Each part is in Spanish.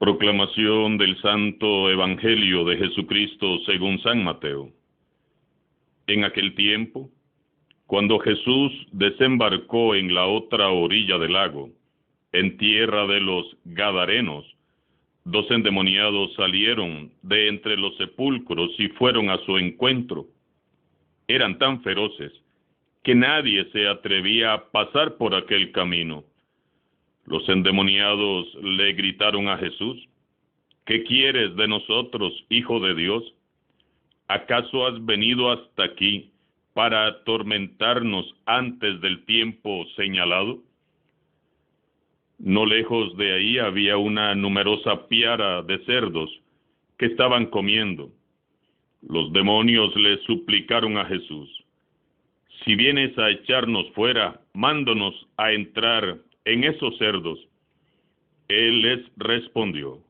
Proclamación del Santo Evangelio de Jesucristo según San Mateo. En aquel tiempo, cuando Jesús desembarcó en la otra orilla del lago, en tierra de los Gadarenos, 2 endemoniados salieron de entre los sepulcros y fueron a su encuentro. Eran tan feroces que nadie se atrevía a pasar por aquel camino. Los endemoniados le gritaron a Jesús: ¿qué quieres de nosotros, Hijo de Dios? ¿Acaso has venido hasta aquí para atormentarnos antes del tiempo señalado? No lejos de ahí había una numerosa piara de cerdos que estaban comiendo. Los demonios le suplicaron a Jesús: si vienes a echarnos fuera, mándanos a entrar en esos cerdos. Él les respondió: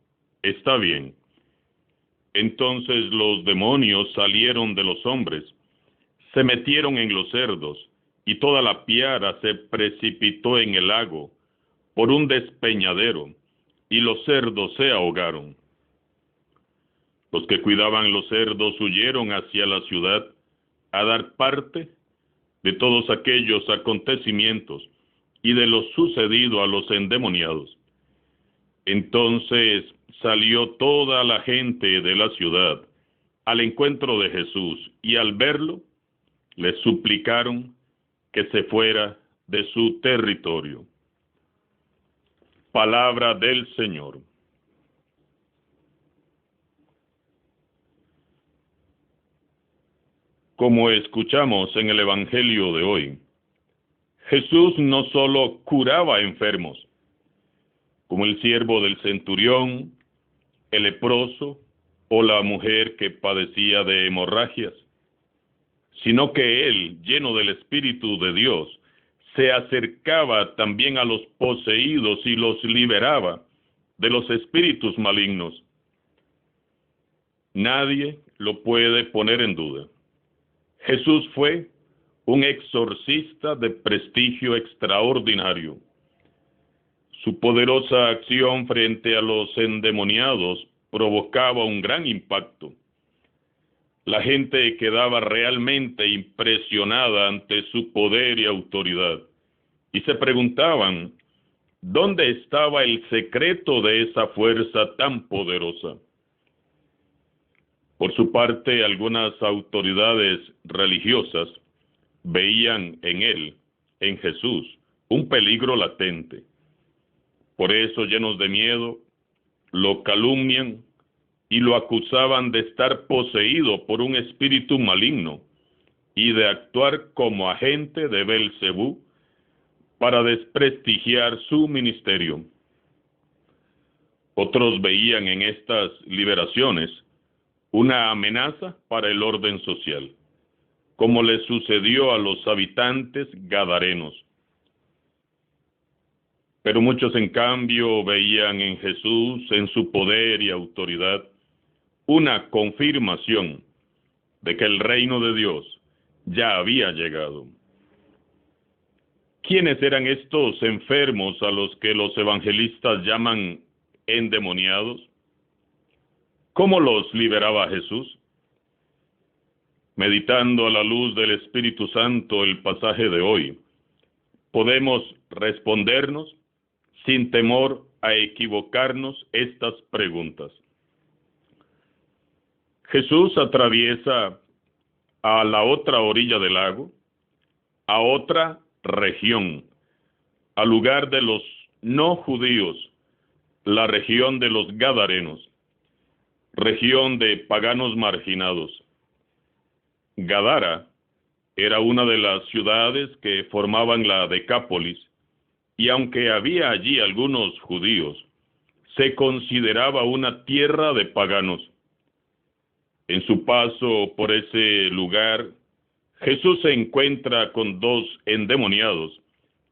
está bien. Entonces los demonios salieron de los hombres, se metieron en los cerdos, y toda la piara se precipitó en el lago por un despeñadero, y los cerdos se ahogaron. Los que cuidaban los cerdos huyeron hacia la ciudad a dar parte de todos aquellos acontecimientos y de lo sucedido a los endemoniados. Entonces salió toda la gente de la ciudad al encuentro de Jesús, y al verlo, le suplicaron que se fuera de su territorio. Palabra del Señor. Como escuchamos en el Evangelio de hoy, Jesús no solo curaba enfermos, como el siervo del centurión, el leproso o la mujer que padecía de hemorragias, sino que Él, lleno del Espíritu de Dios, se acercaba también a los poseídos y los liberaba de los espíritus malignos. Nadie lo puede poner en duda. Jesús fue un exorcista de prestigio extraordinario. Su poderosa acción frente a los endemoniados provocaba un gran impacto. La gente quedaba realmente impresionada ante su poder y autoridad, y se preguntaban: ¿dónde estaba el secreto de esa fuerza tan poderosa? Por su parte, algunas autoridades religiosas veían en él, en Jesús, un peligro latente. Por eso, llenos de miedo, lo calumnian y lo acusaban de estar poseído por un espíritu maligno y de actuar como agente de Belcebú para desprestigiar su ministerio. Otros veían en estas liberaciones una amenaza para el orden social, como le sucedió a los habitantes gadarenos. Pero muchos, en cambio, veían en Jesús, en su poder y autoridad, una confirmación de que el reino de Dios ya había llegado. ¿Quiénes eran estos enfermos a los que los evangelistas llaman endemoniados? ¿Cómo los liberaba Jesús? Meditando a la luz del Espíritu Santo el pasaje de hoy, podemos respondernos sin temor a equivocarnos estas preguntas. Jesús atraviesa a la otra orilla del lago, a otra región, al lugar de los no judíos, la región de los Gadarenos, región de paganos marginados. Gadara era una de las ciudades que formaban la Decápolis, y aunque había allí algunos judíos, se consideraba una tierra de paganos. En su paso por ese lugar, Jesús se encuentra con 2 endemoniados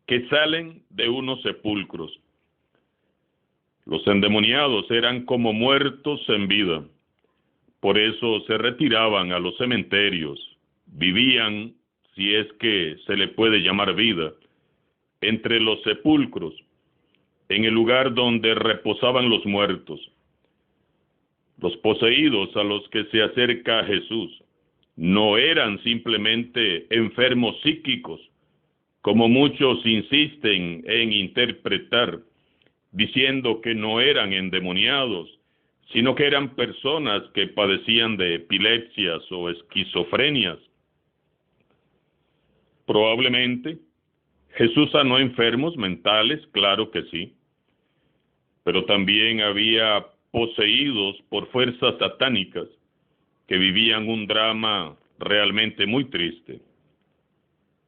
que salen de unos sepulcros. Los endemoniados eran como muertos en vida. Por eso se retiraban a los cementerios, vivían, si es que se le puede llamar vida, entre los sepulcros, en el lugar donde reposaban los muertos. Los poseídos a los que se acerca Jesús no eran simplemente enfermos psíquicos, como muchos insisten en interpretar, diciendo que no eran endemoniados, sino que eran personas que padecían de epilepsias o esquizofrenias. Probablemente Jesús sanó enfermos mentales, claro que sí, pero también había poseídos por fuerzas satánicas que vivían un drama realmente muy triste.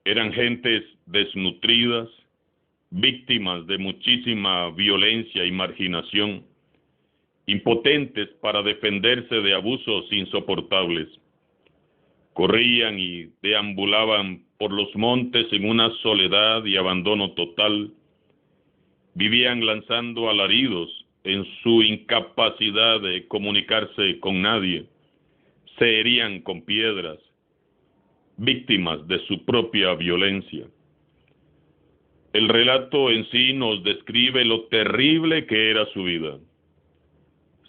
Eran gentes desnutridas, víctimas de muchísima violencia y marginación, impotentes para defenderse de abusos insoportables. Corrían y deambulaban por los montes en una soledad y abandono total. Vivían lanzando alaridos en su incapacidad de comunicarse con nadie. Se herían con piedras, víctimas de su propia violencia. El relato en sí nos describe lo terrible que era su vida.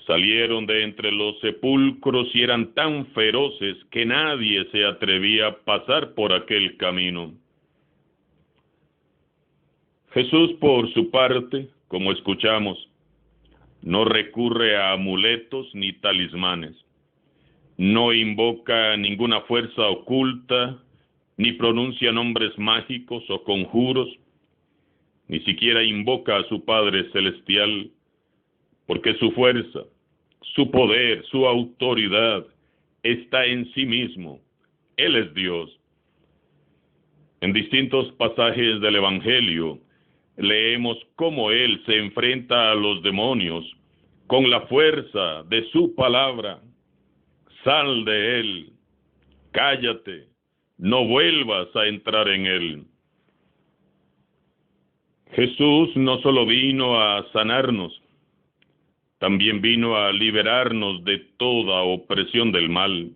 Salieron de entre los sepulcros y eran tan feroces que nadie se atrevía a pasar por aquel camino. Jesús, por su parte, como escuchamos, no recurre a amuletos ni talismanes. No invoca ninguna fuerza oculta, ni pronuncia nombres mágicos o conjuros, ni siquiera invoca a su Padre Celestial, porque su fuerza, su poder, su autoridad está en sí mismo. Él es Dios. En distintos pasajes del Evangelio leemos cómo Él se enfrenta a los demonios con la fuerza de su palabra. Sal de él, cállate, no vuelvas a entrar en él. Jesús no solo vino a sanarnos, también vino a liberarnos de toda opresión del mal.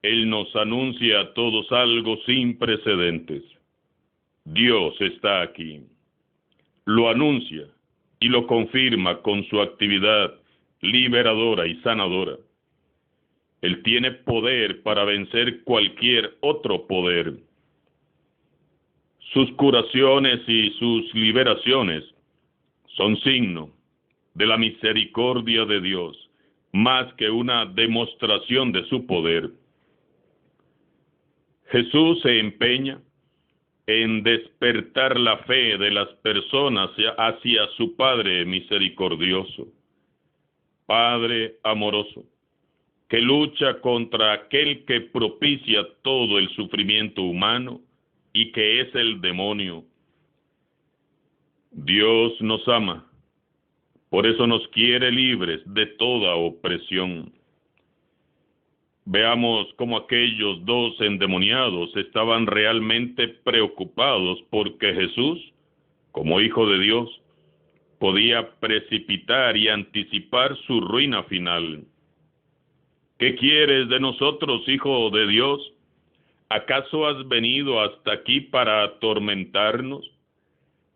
Él nos anuncia a todos algo sin precedentes. Dios está aquí. Lo anuncia y lo confirma con su actividad liberadora y sanadora. Él tiene poder para vencer cualquier otro poder. Sus curaciones y sus liberaciones son signo de la misericordia de Dios, más que una demostración de su poder. Jesús se empeña en despertar la fe de las personas hacia su Padre misericordioso, Padre amoroso, que lucha contra aquel que propicia todo el sufrimiento humano y que es el demonio. Dios nos ama, por eso nos quiere libres de toda opresión. Veamos cómo aquellos dos endemoniados estaban realmente preocupados porque Jesús, como Hijo de Dios, podía precipitar y anticipar su ruina final. ¿Qué quieres de nosotros, Hijo de Dios? ¿Acaso has venido hasta aquí para atormentarnos?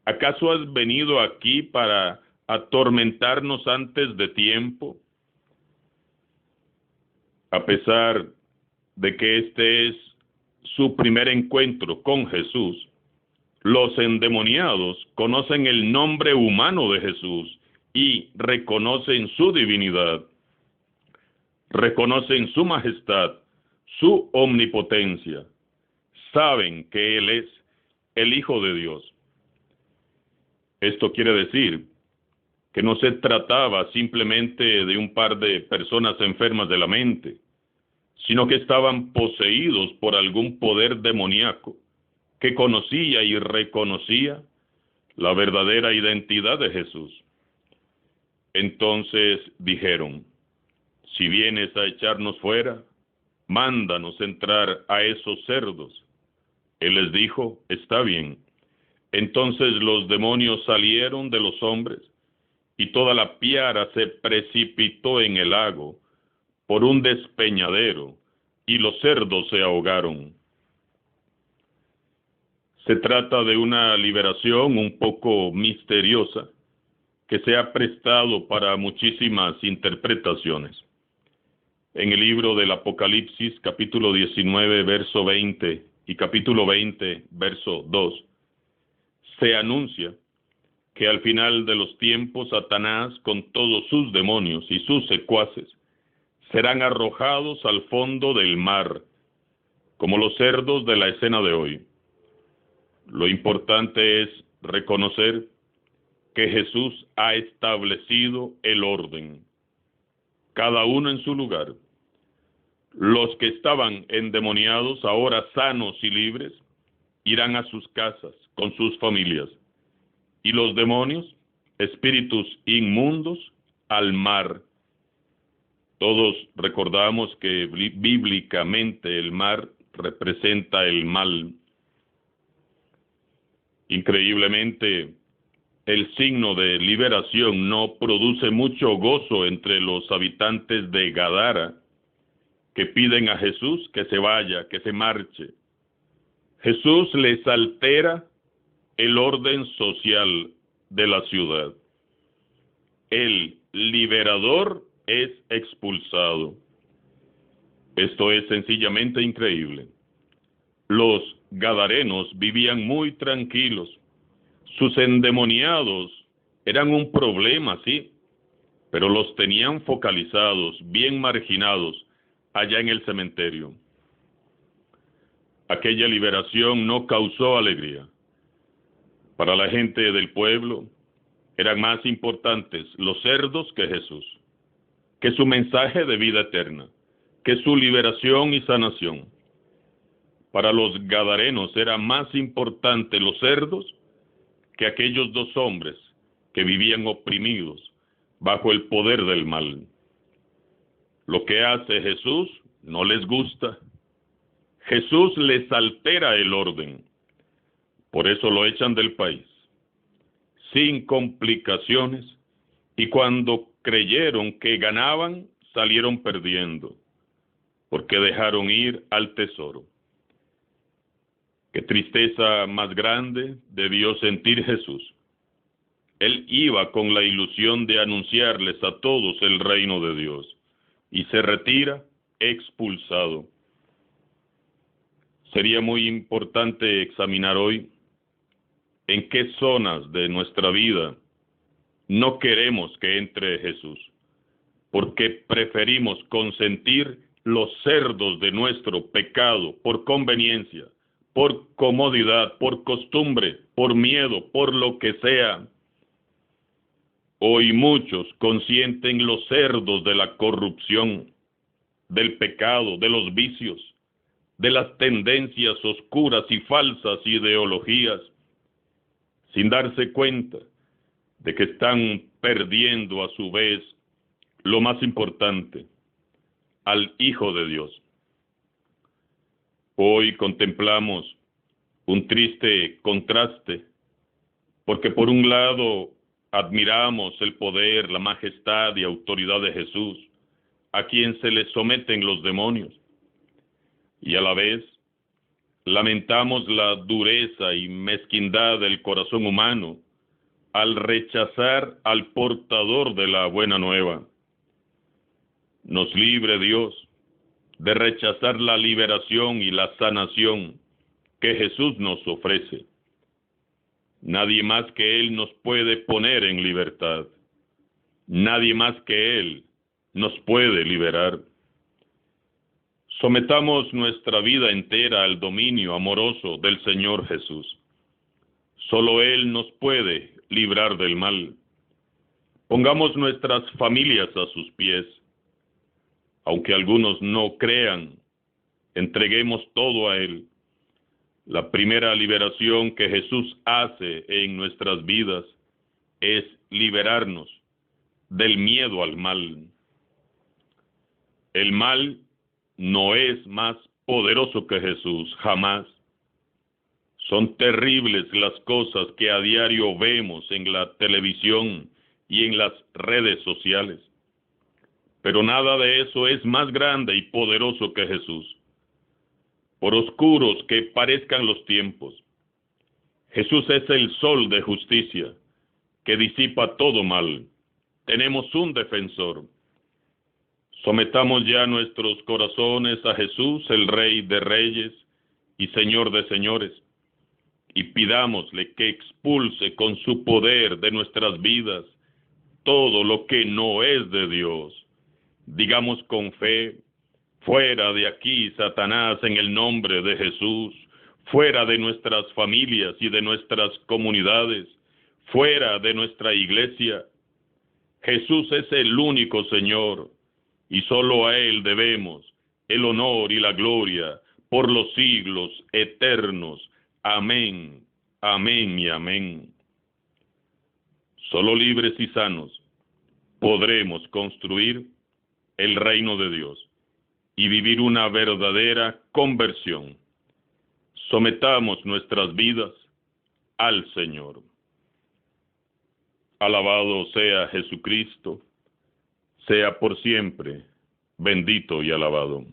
¿Acaso has venido aquí para atormentarnos antes de tiempo? A pesar de que este es su primer encuentro con Jesús, los endemoniados conocen el nombre humano de Jesús y reconocen su divinidad. Reconocen su majestad, su omnipotencia. Saben que Él es el Hijo de Dios. Esto quiere decir que no se trataba simplemente de un par de personas enfermas de la mente, sino que estaban poseídos por algún poder demoníaco que conocía y reconocía la verdadera identidad de Jesús. Entonces dijeron: si vienes a echarnos fuera, mándanos entrar a esos cerdos. Él les dijo: está bien. Entonces los demonios salieron de los hombres, y toda la piara se precipitó en el lago por un despeñadero, y los cerdos se ahogaron. Se trata de una liberación un poco misteriosa que se ha prestado para muchísimas interpretaciones. En el libro del Apocalipsis, capítulo 19, verso 20 y capítulo 20, verso 2, se anuncia que al final de los tiempos Satanás con todos sus demonios y sus secuaces serán arrojados al fondo del mar, como los cerdos de la escena de hoy. Lo importante es reconocer que Jesús ha establecido el orden, cada uno en su lugar. Los que estaban endemoniados, ahora sanos y libres, irán a sus casas con sus familias. Y los demonios, espíritus inmundos, al mar. Todos recordamos que bíblicamente el mar representa el mal. Increíblemente, el signo de liberación no produce mucho gozo entre los habitantes de Gadara, que piden a Jesús que se vaya, que se marche. Jesús les altera el orden social de la ciudad. El liberador es expulsado. Esto es sencillamente increíble. Los gadarenos vivían muy tranquilos. Sus endemoniados eran un problema, sí, pero los tenían focalizados, bien marginados, allá en el cementerio. Aquella liberación no causó alegría. Para la gente del pueblo eran más importantes los cerdos que Jesús, que su mensaje de vida eterna, que su liberación y sanación. Para los gadarenos era más importante los cerdos que aquellos dos hombres que vivían oprimidos bajo el poder del mal. Lo que hace Jesús no les gusta. Jesús les altera el orden. Por eso lo echan del país, sin complicaciones, y cuando creyeron que ganaban, salieron perdiendo, porque dejaron ir al tesoro. Qué tristeza más grande debió sentir Jesús. Él iba con la ilusión de anunciarles a todos el reino de Dios, y se retira expulsado. Sería muy importante examinar hoy en qué zonas de nuestra vida no queremos que entre Jesús, porque preferimos consentir los cerdos de nuestro pecado por conveniencia, por comodidad, por costumbre, por miedo, por lo que sea. Hoy muchos consienten los cerdos de la corrupción, del pecado, de los vicios, de las tendencias oscuras y falsas ideologías, sin darse cuenta de que están perdiendo a su vez lo más importante, al Hijo de Dios. Hoy contemplamos un triste contraste, porque por un lado admiramos el poder, la majestad y autoridad de Jesús, a quien se le someten los demonios, y a la vez lamentamos la dureza y mezquindad del corazón humano al rechazar al portador de la buena nueva. Nos libre Dios de rechazar la liberación y la sanación que Jesús nos ofrece. Nadie más que Él nos puede poner en libertad. Nadie más que Él nos puede liberar. Sometamos nuestra vida entera al dominio amoroso del Señor Jesús. Solo Él nos puede librar del mal. Pongamos nuestras familias a sus pies. Aunque algunos no crean, entreguemos todo a Él. La primera liberación que Jesús hace en nuestras vidas es liberarnos del miedo al mal. El mal no es más poderoso que Jesús, jamás. Son terribles las cosas que a diario vemos en la televisión y en las redes sociales. Pero nada de eso es más grande y poderoso que Jesús. Por oscuros que parezcan los tiempos, Jesús es el sol de justicia que disipa todo mal. Tenemos un defensor. Sometamos ya nuestros corazones a Jesús, el Rey de Reyes y Señor de Señores, y pidámosle que expulse con su poder de nuestras vidas todo lo que no es de Dios. Digamos con fe: fuera de aquí, Satanás, en el nombre de Jesús, fuera de nuestras familias y de nuestras comunidades, fuera de nuestra iglesia. Jesús es el único Señor, y solo a Él debemos el honor y la gloria por los siglos eternos. Amén, amén y amén. Solo libres y sanos podremos construir el reino de Dios y vivir una verdadera conversión. Sometamos nuestras vidas al Señor. Alabado sea Jesucristo, sea por siempre bendito y alabado.